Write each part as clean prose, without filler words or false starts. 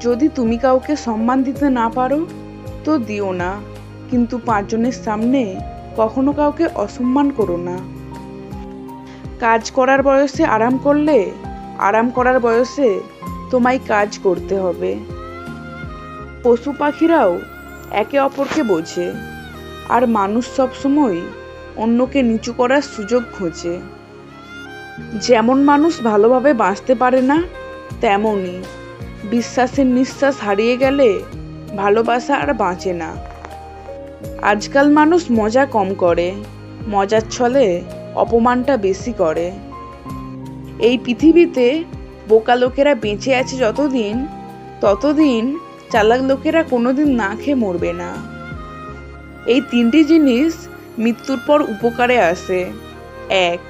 যদি তুমি কাউকে সম্মান দিতে না পারো তো দিও না, কিন্তু 5 জনের সামনে কখনো কাউকে অসম্মান করো না। কাজ করার বয়সে আরাম করলে আরাম করার বয়সে তোমায় কাজ করতে হবে। পশু পাখিরাও একে অপরকে বোঝে, আর মানুষ সবসময় অন্যকে নিচু করার সুযোগ খোঁজে। যেমন মানুষ ভালোভাবে বাঁচতে পারে না, তেমনই বিশ্বাসের নিঃশ্বাস হারিয়ে গেলে ভালোবাসা আর বাঁচে না। আজকাল মানুষ মজা কম করে, মজার ছলে অপমানটা বেশি করে। এই পৃথিবীতে বোকা লোকেরা বেঁচে আছে যতদিন, ততদিন চালাক লোকেরা কোনোদিন না খেয়ে মরবে না। এই 3টি জিনিস মৃত্যুর পর উপকারে আসে। 1.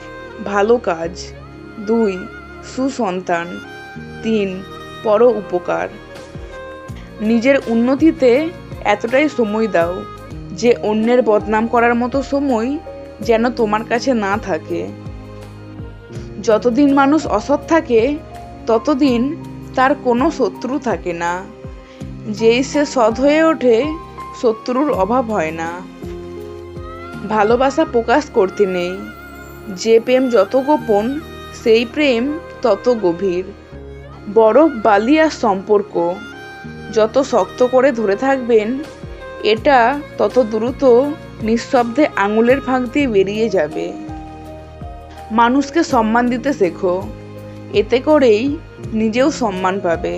ভালো কাজ, 2. সুসন্তান, 3. পর উপকার। নিজের উন্নতিতে এতটাই সময় দাও যে অন্যের বদনাম করার মতো সময় যেন তোমার কাছে না থাকে। যতদিন মানুষ অসৎ থাকে ততদিন তার কোনো শত্রু থাকে না। যেই সে সৎ হয়ে ওঠে শত্রুর অভাব হয় না। ভালোবাসা প্রকাশ করতে নেই, যে প্রেম যত গোপন সেই প্রেম তত গভীর। বরফ, বালি আর সম্পর্ক যত শক্ত করে ধরে থাকবেন এটা তত দ্রুত নিঃশব্দে আঙুলের ফাঁক দিয়ে বেরিয়ে যাবে। মানুষকে সম্মান দিতে শেখো, এতে করেই নিজেও সম্মান পাবে।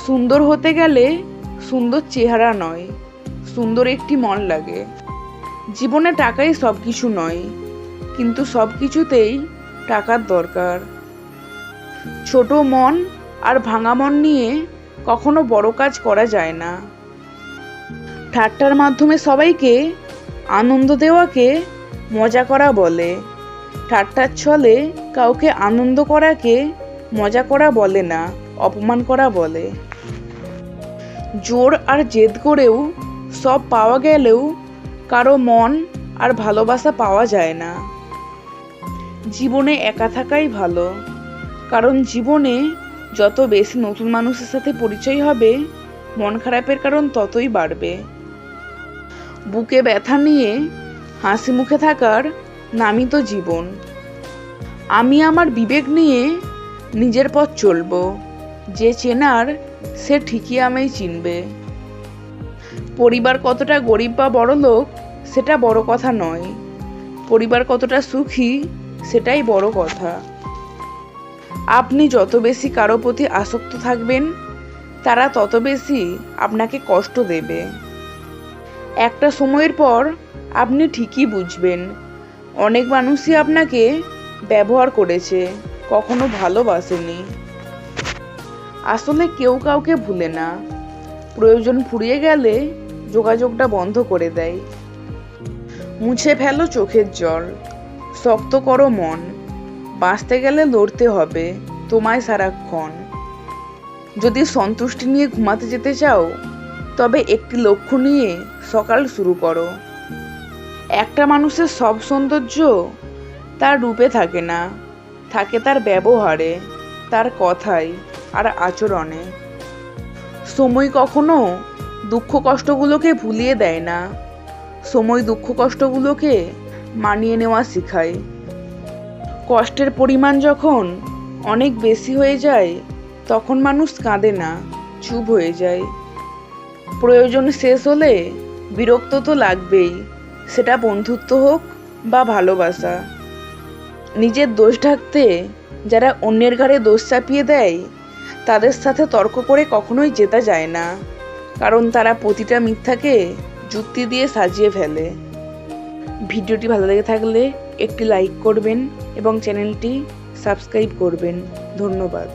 সুন্দর হতে গেলে সুন্দর চেহারা নয়, সুন্দর একটি মন লাগে। জীবনে টাকাই সব কিছু নয়, কিন্তু সব কিছুতেই টাকার দরকার। ছোট মন আর ভাঙা মন নিয়ে কখনো বড় কাজ করা যায় না। ঠাট্টার মাধ্যমে সবাইকে আনন্দ দেওয়াকে মজা করা বলে, ঠাট্টার ছলে কাউকে আনন্দ করাকে মজা করা বলে না, অপমান করা বলে। জোর আর জেদ করেও সব পাওয়া গেলেও কারো মন আর ভালোবাসা পাওয়া যায় না। জীবনে একা থাকাই ভালো, কারণ জীবনে যত বেশি নতুন মানুষের সাথে পরিচয় হবে মন খারাপের কারণ ততই বাড়বে। বুকে ব্যথা নিয়ে হাসি মুখে থাকার নামই তো জীবন। আমি আমার বিবেক নিয়ে নিজের পথ চলবো, যে চেনার সে ঠিকই আমায় চিনবে। পরিবার কতটা গরিব বা বড়লোক সেটা বড় কথা নয়, পরিবার কতটা সুখী সেটাই বড় কথা। আপনি যত বেশি কারো প্রতি আসক্ত থাকবেন তারা তত বেশি আপনাকে কষ্ট দেবে। একটা সময়ের পর আপনি ঠিকই বুঝবেন অনেক মানুষই আপনাকে ব্যবহার করেছে, কখনো ভালোবাসেনি। আসলে কেউ কাউকে ভুলে না, প্রয়োজন ফুরিয়ে গেলে যোগাযোগটা বন্ধ করে দেয়। মুছে ফেলো চোখের জল, শক্ত করো মন, বাঁচতে গেলে লড়তে হবে তোমায় সারাক্ষণ। যদি সন্তুষ্টি নিয়ে ঘুমাতে যেতে চাও তবে একটি লক্ষ্য নিয়ে সকাল শুরু করো। একটা মানুষের সব সৌন্দর্য তার রূপে থাকে না, থাকে তার ব্যবহারে, তার কথায় আর আচরণে। সময় কখনো দুঃখ কষ্টগুলোকে ভুলিয়ে দেয় না, সময় দুঃখ কষ্টগুলোকে মানিয়ে নেওয়া শেখায়। কষ্টের পরিমাণ যখন অনেক বেশি হয়ে যায় তখন মানুষ কাঁদে না, চুপ হয়ে যায়। প্রয়োজন শেষ হলে বিরক্ত তো লাগবেই, সেটা বন্ধুত্ব হোক বা ভালোবাসা। নিজের দোষ ঢাকতে যারা অন্যের ঘাড়ে দোষ চাপিয়ে দেয় তাদের সাথে তর্ক করে কখনোই জেতা যায় না, কারণ তারা প্রতিটা মিথ্যাকে যুক্তি দিয়ে সাজিয়ে ফেলে। ভিডিওটি ভালো লেগে থাকলে একটি লাইক করবেন এবং চ্যানেলটি সাবস্ক্রাইব করবেন। ধন্যবাদ।